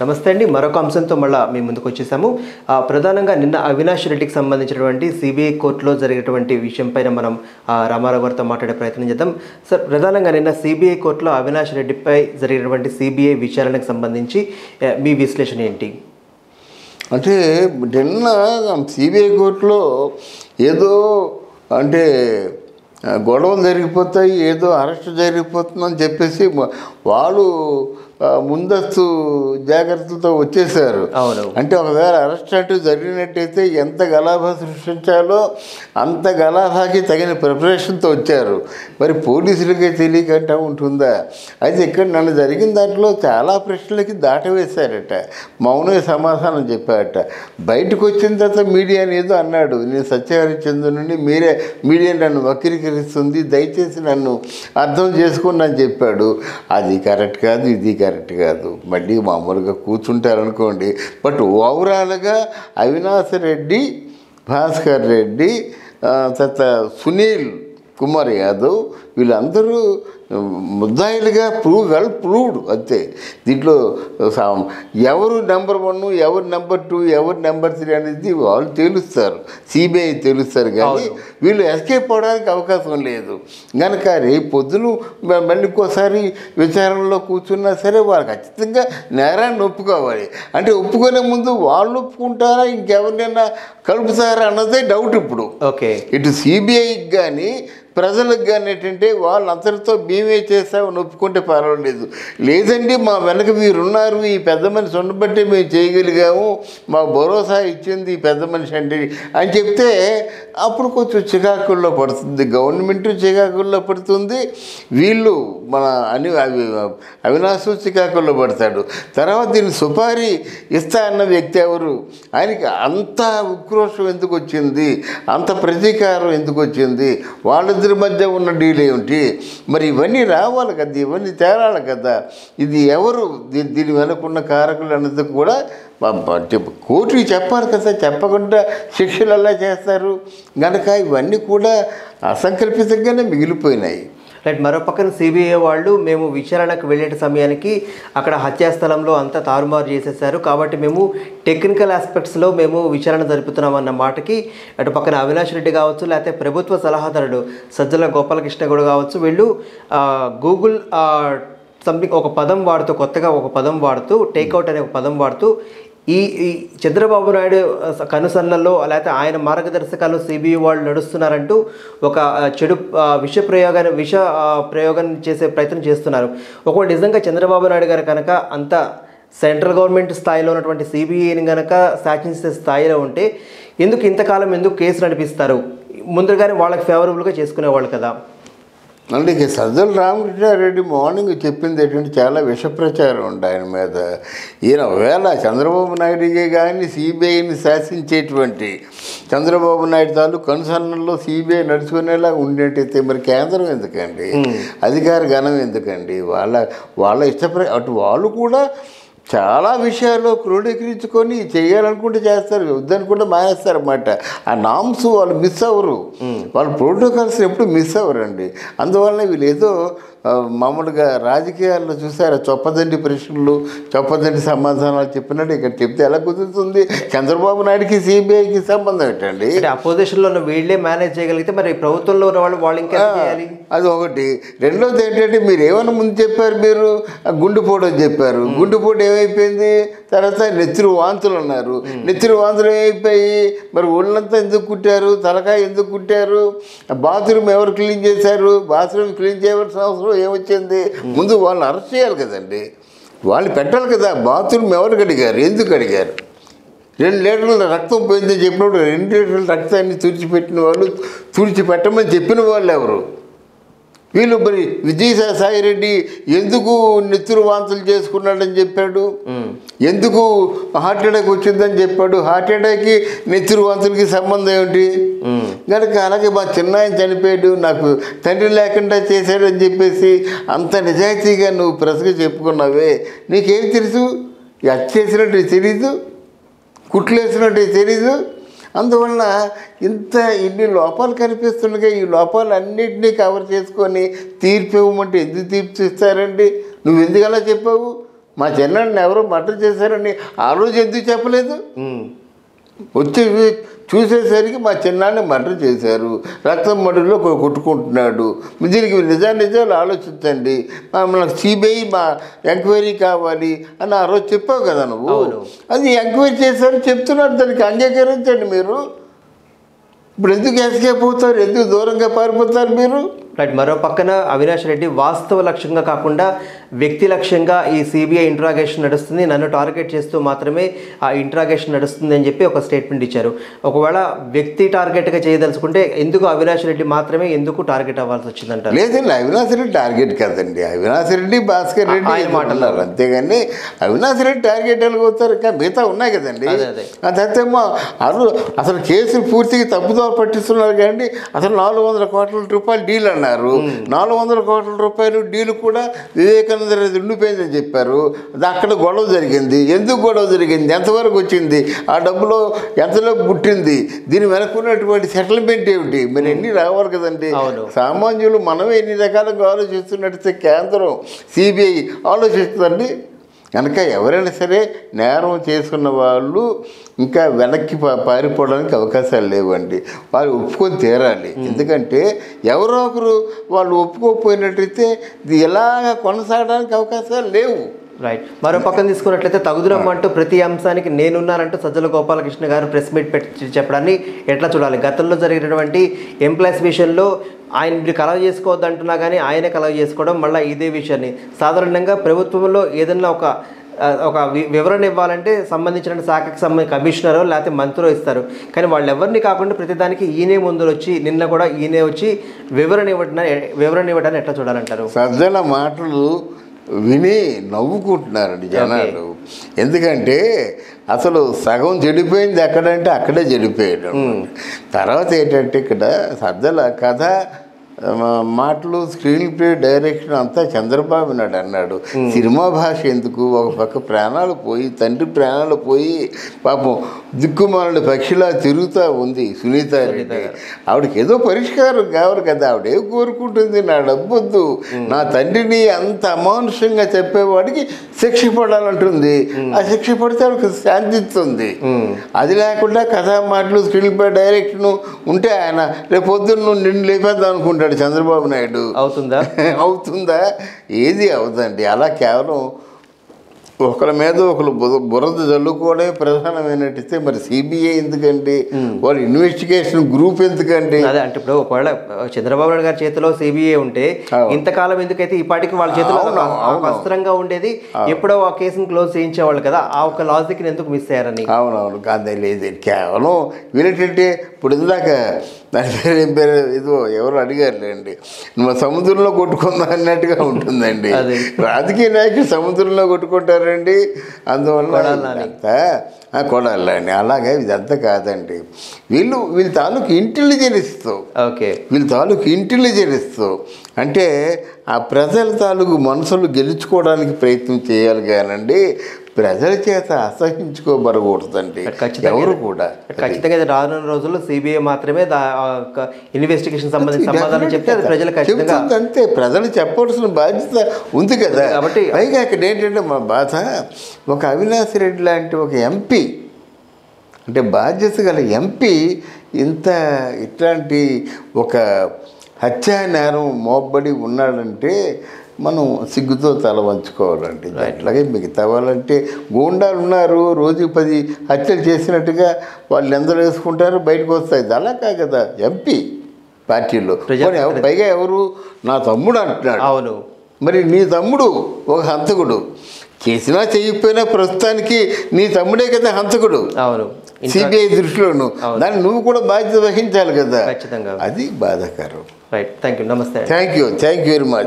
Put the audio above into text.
నమస్తే అండి. మరొక అంశంతో మళ్ళీ మీ ముందుకు వచ్చేసాము. ప్రధానంగా నిన్న అవినాష్ రెడ్డికి సంబంధించినటువంటి సిబిఐ కోర్టులో జరిగేటువంటి విషయంపైన మనం రామారావు గారితో మాట్లాడే ప్రయత్నం చేద్దాం. సార్, ప్రధానంగా నిన్న సిబిఐ కోర్టులో అవినాష్ రెడ్డిపై జరిగినటువంటి సిబిఐ విచారణకు సంబంధించి మీ విశ్లేషణ ఏంటి? అంటే నిన్న సిబిఐ కోర్టులో ఏదో అంటే గొడవలు జరిగిపోతాయి, ఏదో అరెస్ట్ జరిగిపోతుందని చెప్పేసి వాళ్ళు ముందస్తు జాగ్రత్తలతో వచ్చేసారు. అంటే ఒకవేళ అరెస్ట్ అంటూ జరిగినట్టయితే ఎంత గలాభా సృష్టించాలో అంత గలాభాకి తగిన ప్రిపరేషన్తో వచ్చారు. మరి పోలీసులకే తెలియకుండా ఉంటుందా? అయితే ఇక్కడ నన్ను జరిగిన దాంట్లో చాలా ప్రశ్నలకి దాటవేశారట, మౌనమే సమాధానం చెప్పారట. బయటకు వచ్చిన తర్వాత మీడియాని ఏదో అన్నాడు, నేను సత్యహరిచంద్రుని మీడియా నన్ను వక్రీకరిస్తుంది, దయచేసి నన్ను అర్థం చేసుకోండి అని చెప్పాడు. అది కరెక్ట్ కాదు, ఇది కరెక్ట్ కాదు. మళ్ళీ మామూలుగా కూర్చుంటారనుకోండి. బట్ ఓవరాల్గా అవినాష్ రెడ్డి, భాస్కర్ రెడ్డి, తర్వాత సునీల్ కుమార్ యాదవ్ వీళ్ళందరూ ముద్దాయిలుగా వెల్ ప్రూవ్డ్. అంతే. దీంట్లో ఎవరు నెంబర్ 1, ఎవరు నెంబర్ 2, ఎవరు నెంబర్ 3 అనేది వాళ్ళు తేలుస్తారు, సిబిఐ తెలుస్తారు. కానీ వీళ్ళు ఎస్కేప్ అవడానికి అవకాశం లేదు. కనుక రేపు పొద్దున మళ్ళీ ఇంకోసారి విచారణలో కూర్చున్నా సరే వాళ్ళు ఖచ్చితంగా నేరాన్ని ఒప్పుకోవాలి. అంటే ఒప్పుకునే ముందు వాళ్ళు ఒప్పుకుంటారా, ఇంకెవరినైనా కలుపుతారా అన్నదే డౌట్ ఇప్పుడు. ఓకే, ఇటు సిబిఐకి కానీ ప్రజలకు కానీ ఏంటంటే వాళ్ళు అంతటితో మేమే చేస్తామని ఒప్పుకుంటే పర్వాలేదు. లేదండి మా వెనక మీరున్నారు, ఈ పెద్ద మనిషి ఉండబట్టే మేము చేయగలిగాము, మాకు భరోసా ఇచ్చింది ఈ పెద్ద మనిషి అంటే అని చెప్తే అప్పుడు కొంచెం చికాకుల్లో పడుతుంది, గవర్నమెంట్ చికాకుల్లో పడుతుంది, వీళ్ళు మన అవినాశ్ చికాకుల్లో పడతాడు. తర్వాత దీన్ని సుపారీ ఇస్తా అన్న వ్యక్తి ఎవరు? ఆయనకి అంత ఉక్రోషం ఎందుకు వచ్చింది, అంత ప్రతీకారం ఎందుకు వచ్చింది, వాళ్ళిద్దరి మధ్య ఉన్న డీల్ ఏమిటి? మరి ఇవన్నీ రావాలి కదా, ఇవన్నీ తేరాలి కదా. ఇది ఎవరు, దీని వెనుకున్న కారకులు అన్నది కూడా కోర్టుకి చెప్పాలి కదా, చెప్పకుండా శిక్షలు ఎలా చేస్తారు? కనుక ఇవన్నీ కూడా అసంకల్పితంగానే మిగిలిపోయినాయి. రైట్. మరో పక్కన సిబిఐ వాళ్ళు మేము విచారణకు వెళ్ళే సమయానికి అక్కడ హత్యాస్థలంలో అంతా తారుమారు చేసేసారు, కాబట్టి మేము టెక్నికల్ ఆస్పెక్ట్స్లో మేము విచారణ జరుపుతున్నాం అన్న మాటకి అటు పక్కన అవినాష్ రెడ్డి కావచ్చు, లేకపోతే ప్రభుత్వ సలహాదారుడు సజ్జల గోపాలకృష్ణ కూడా కావచ్చు, వీళ్ళు గూగుల్ సంథింగ్ ఒక పదం వాడుతూ, కొత్తగా ఒక పదం వాడుతూ, టేక్అవుట్ అనే ఒక పదం వాడుతూ ఈ చంద్రబాబు నాయుడు కనుసన్నల్లో లేకపోతే ఆయన మార్గదర్శకాలు సిబిఐ వాళ్ళు నడుస్తున్నారంటూ ఒక చెడు విష ప్రయోగాన్ని చేసే ప్రయత్నం చేస్తున్నారు. ఒకవేళ నిజంగా చంద్రబాబు నాయుడు గారు కనుక అంత సెంట్రల్ గవర్నమెంట్ స్థాయిలో ఉన్నటువంటి సిబిఐని కనుక శాసించే స్థాయిలో ఉంటే ఇంతకాలం ఎందుకు కేసు నడిపిస్తారు? ముందుగానే వాళ్ళకి ఫేవరబుల్గా చేసుకునేవాళ్ళు కదా. అందుకే సజ్జల రామకృష్ణారెడ్డి మార్నింగ్ చెప్పింది ఏంటంటే చాలా విష ప్రచారం ఉంది ఆయన మీద. ఈయన ఒకవేళ చంద్రబాబు నాయుడికి కానీ సిబిఐని శాసించేటువంటి చంద్రబాబు నాయుడు తాలూకు కనుసన్నల్లో సిబిఐ నడుచుకునేలా ఉండేటైతే మరి కేంద్రం ఎందుకండి, అధికార గణం ఎందుకండి? వాళ్ళ అటు వాళ్ళు కూడా చాలా విషయాల్లో క్రోడీకరించుకొని చేయాలనుకుంటే చేస్తారు, వద్దనుకుంటే మానేస్తారు అన్నమాట. ఆ నామ్స్ వాళ్ళు మిస్ అవ్వరు, వాళ్ళ ప్రోటోకాల్స్ ఎప్పుడు మిస్ అవ్వరండి. అందువల్ల వీళ్ళు ఏదో మామూలుగా రాజకీయాల్లో చూసారా చొప్పదండి ప్రశ్నలు, చొప్పదండి సమాధానాలు చెప్పినట్టు ఇక్కడ చెప్తే ఎలా కుదురుతుంది? చంద్రబాబు నాయుడికి సిబిఐకి సంబంధం ఏంటండి? అపోజిషన్లో ఉన్న వీళ్ళే మేనేజ్ చేయగలిగితే మరి ప్రభుత్వంలో ఉన్న వాళ్ళు ఇంకా చేయాలి. అది ఒకటి. రెండోది ఏంటంటే మీరు ఏమైనా ముందు చెప్పారు, మీరు గుండెపోటు అని చెప్పారు. గుండెపోటు ఏమైపోయింది? తర్వాత నెత్తిరి వాంతులు అన్నారు. నెత్తిరి వాంతులు ఏమైపోయి మరి ఒళ్ళంతా ఎందుకు కుట్టారు, తలకాయ ఎందుకు కుట్టారు, బాత్రూమ్ ఎవరు క్లీన్ చేశారు, బాత్రూమ్ క్లీన్ చేయవలసిన అవసరం ఏమొచ్చింది? ముందు వాళ్ళని అరెస్ట్ చేయాలి కదండి, వాళ్ళు పెట్టాలి కదా. బాత్రూమ్ ఎవరికి అడిగారు, ఎందుకు అడిగారు? 2 లీటర్ల రక్తం పోయిందని చెప్పినప్పుడు 2 లీటర్ల రక్తాన్ని తుడిచిపెట్టిన వాళ్ళు, తుడిచిపెట్టమని చెప్పిన వాళ్ళు ఎవరు? వీళ్ళు మరి విజయసాయి రెడ్డి ఎందుకు నెత్తురు వాంతులు చేసుకున్నాడని చెప్పాడు, ఎందుకు హార్ట్ అటాక్ వచ్చిందని చెప్పాడు. హార్ట్ అటాక్కి నెత్తురు వాంతులకి సంబంధం ఏమిటి? కనుక అలాగే మా చిన్నాయన చనిపోయాడు, నాకు తండ్రి లేకుండా చేశాడని చెప్పేసి అంత నిజాయితీగా నువ్వు ప్రెస్గా చెప్పుకున్నావే, నీకేం తెలుసు? హత్య చేసినట్టు తెలీదు, కుట్లేసినట్టు తెలీదు. అందువల్ల ఇన్ని లోపాలు కనిపిస్తుండగా ఈ లోపాలన్నింటినీ కవర్ చేసుకొని తీర్పు ఇవ్వమంటే ఎందుకు తీర్పు ఇస్తారండి? నువ్వు ఎందుకు అలా చెప్పావు? మా చిన్నాడిని ఎవరో మర్డర్ చేశారని ఆ రోజు ఎందుకు చెప్పలేదు? వచ్చి చూసేసరికి మా చిన్నాన్ని మర్డర్ చేశారు, రక్తం మడుగులో కొట్టుకుంటున్నాడు, దీనికి నిజాలు ఆలోచించండి, మనకు సిబిఐ మా ఎంక్వైరీ కావాలి అని ఆ రోజు చెప్పావు కదా నువ్వు. అది ఎంక్వైరీ చేశారు చెప్తున్నారు, దానికి అంగీకరించండి మీరు. ఇప్పుడు ఎందుకు ఎస్కేప్ అవుతారు, ఎందుకు దూరంగా పారిపోతారు మీరు? రైట్. మరో పక్కన అవినాష్ రెడ్డి వాస్తవ లక్ష్యంగా కాకుండా వ్యక్తి లక్ష్యంగా ఈ సిబిఐ ఇంట్రాగేషన్ నడుస్తుంది, నన్ను టార్గెట్ చేస్తూ మాత్రమే ఆ ఇంట్రాగేషన్ నడుస్తుంది అని చెప్పి ఒక స్టేట్మెంట్ ఇచ్చారు. ఒకవేళ వ్యక్తి టార్గెట్గా చేయదలుచుకుంటే ఎందుకు అవినాష్ రెడ్డి మాత్రమే ఎందుకు టార్గెట్ అవ్వాల్సి వచ్చిందంటారు? లేదండి, అవినాష్ రెడ్డి టార్గెట్ కాదండి. అవినాష్ రెడ్డి, భాస్కర్ రెడ్డి మాట్లాడారు అంతేగాని అవినాష్ రెడ్డి టార్గెట్ వెళ్ళిపోతారు. ఇంకా మిగతా ఉన్నాయి కదండి. అదేమో అసలు కేసులు పూర్తిగా తప్పుదో పట్టిస్తున్నారు కానీ అసలు 400 కోట్ల రూపాయలు డీల్ అన్నారు. 400 కోట్ల రూపాయలు డీల్ కూడా వివేకానంద రెడ్డి ఉండిపోయిందని చెప్పారు. అక్కడ గొడవ జరిగింది. ఎందుకు గొడవ జరిగింది, ఎంతవరకు వచ్చింది, ఆ డబ్బులో ఎంతలో పుట్టింది, దీని వెనక్కున్నటువంటి సెటిల్మెంట్ ఏమిటి, మరి ఎన్ని రావాలి కదండి. సామాన్యులు మనమే ఎన్ని రకాలుగా ఆలోచిస్తున్నట్టు కేంద్రం సిబిఐ ఆలోచిస్తుందండి. కనుక ఎవరైనా సరే నేరం చేసుకున్న వాళ్ళు ఇంకా వెనక్కి పారిపోవడానికి అవకాశాలు లేవండి. వాళ్ళు ఒప్పుకొని తీరాలి. ఎందుకంటే ఎవరో ఒకరు వాళ్ళు ఒప్పుకోకపోయినట్టయితే ఇది ఎలాగ కొనసాగడానికి అవకాశాలు లేవు. రైట్. మరో పక్కన తీసుకున్నట్లయితే తగుదురమ్మంటూ ప్రతి అంశానికి నేనున్నానంటూ సజ్జల గోపాలకృష్ణ గారు ప్రెస్ మీట్ పెట్టి చెప్పడాన్ని ఎట్లా చూడాలి? గతంలో జరిగినటువంటి ఎంప్లాయీస్ విషయంలో ఆయన మీరు కలవ చేసుకోవద్దు అంటున్నా కానీ ఆయనే కలవ చేసుకోవడం, మళ్ళీ ఇదే విషయాన్ని సాధారణంగా ప్రభుత్వంలో ఏదన్నా ఒక వివరణ ఇవ్వాలంటే సంబంధించిన శాఖకు సంబంధించిన కమిషనరో లేకపోతే మంత్రో ఇస్తారు. కానీ వాళ్ళు ఎవరిని కాకుండా ప్రతిదానికి ఈయనే ముందు వచ్చి నిన్న కూడా ఈయనే వచ్చి వివరణ ఇవ్వడాన్ని ఎట్లా చూడాలంటారు? సజ్జల మాటలు విని నవ్వుకుంటున్నారండి జనాలు. ఎందుకంటే అసలు సగం చెడిపోయింది ఎక్కడంటే అక్కడే చెడిపోయాడు. తర్వాత ఏంటంటే ఇక్కడ సజ్జల కథ మాటలు స్క్రీన్ ప్లే డైరెక్షన్ అంతా చంద్రబాబు నాయుడు అన్నాడు. సినిమా భాష ఎందుకు, ఒక పక్క ప్రాణాలు పోయి తండ్రి ప్రాణాలు పోయి పాపం దిక్కుమాలని పక్షిలా తిరుగుతూ ఉంది సునీత రెడ్డి. ఆవిడకి ఏదో పరిష్కారం కావాలి కదా. ఆవిడేం కోరుకుంటుంది, నా డబ్బొద్దు, నా తండ్రిని అంత అమానుషంగా చెప్పేవాడికి శిక్ష పడాలంటుంది. ఆ శిక్ష పడితే ఆవిడకి శాంతిస్తుంది. అది లేకుండా కథా మాటలు స్క్రీన్ ప్లే డైరెక్షన్ ఉంటే ఆయన రేపు పొద్దున్న నిన్ను లేపేద్దాం అనుకుంటాడు చంద్రబాబు నాయుడు. అవుతుందా? ఏది అవుతుందండి. అలా కేవలం ఒకరి మీద ఒకరు బురద జల్లుకోవడమే ప్రధానమైనట్టయితే మరి సిబిఐ ఎందుకండి, వాళ్ళ ఇన్వెస్టిగేషన్ గ్రూప్ ఎందుకండి? అదే అంటే ఇప్పుడు ఒకవేళ చంద్రబాబు నాయుడు గారి చేతిలో సిబిఐ ఉంటే ఇంతకాలం ఎందుకైతే ఈ పాటికి వాళ్ళ చేతిలో అస్త్రంగా ఉండేది, ఎప్పుడో ఆ కేసును క్లోజ్ చేయించేవాళ్ళు కదా. ఆ ఒక లాజిక్ ఎందుకు మిస్ అయ్యారని. అవునవును కాదే లేదు, కేవలం వీళ్ళేంటంటే ఇప్పుడు ఇందాక దాని పేరు ఏం పేరు ఇదో ఎవరు అడిగారులేండి, నువ్వు సముద్రంలో కొట్టుకుందా అన్నట్టుగా ఉంటుందండి. రాజకీయ నాయకులు సముద్రంలో కొట్టుకుంటారండి. అందువల్ల కొడాలని అలాగే ఇదంతా కాదండి. వీళ్ళ తాలూకు ఇంటెలిజెన్స్ అంటే ఆ ప్రజల తాలూకు మనసులు గెలుచుకోవడానికి ప్రయత్నం చేయాలి కానండి ప్రజల చేత అసహించుకోబడకూడదండి ఎవరు కూడా. ఖచ్చితంగా రానున్న రోజుల్లో సిబిఐ మాత్రమే ఇన్వెస్టిగేషన్ సంబంధించిన సమాధానం చెప్తే అది ప్రజలు ఖచ్చితంగా అంతే ప్రజలు చెప్పవలసిన బాధ్యత ఉంది కదా. కాబట్టి పైగా ఇక్కడ ఏంటంటే మా బాధ ఒక అవినాష్ రెడ్డి లాంటి ఒక ఎంపీ అంటే బాధ్యత గల ఎంపీ ఇట్లాంటి ఒక హత్యా నేరం మోపబడి ఉన్నాడంటే మనం సిగ్గుతో తల వంచుకోవాలండి. అట్లాగే మిగతా వాళ్ళంటే గూండాలు ఉన్నారు, రోజుకి 10 హత్యలు చేసినట్టుగా వాళ్ళు ఎందరో వేసుకుంటారు, బయటకు వస్తాయి. అలా కాదు కదా ఎంపీ పార్టీలో. పైగా ఎవరు నా తమ్ముడు అంటున్నాడు. అవును, మరి నీ తమ్ముడు ఒక హంతకుడు, చేసినా చేయకపోయినా ప్రస్తుతానికి నీ తమ్ముడే కదా హంతకుడు. అవును, సిబిఐ దృష్టిలోను దాన్ని నువ్వు కూడా బాధ్యత వహించాలి కదా. ఖచ్చితంగా అది బాధాకరం. Right. Thank you. Namaste. Thank you very much.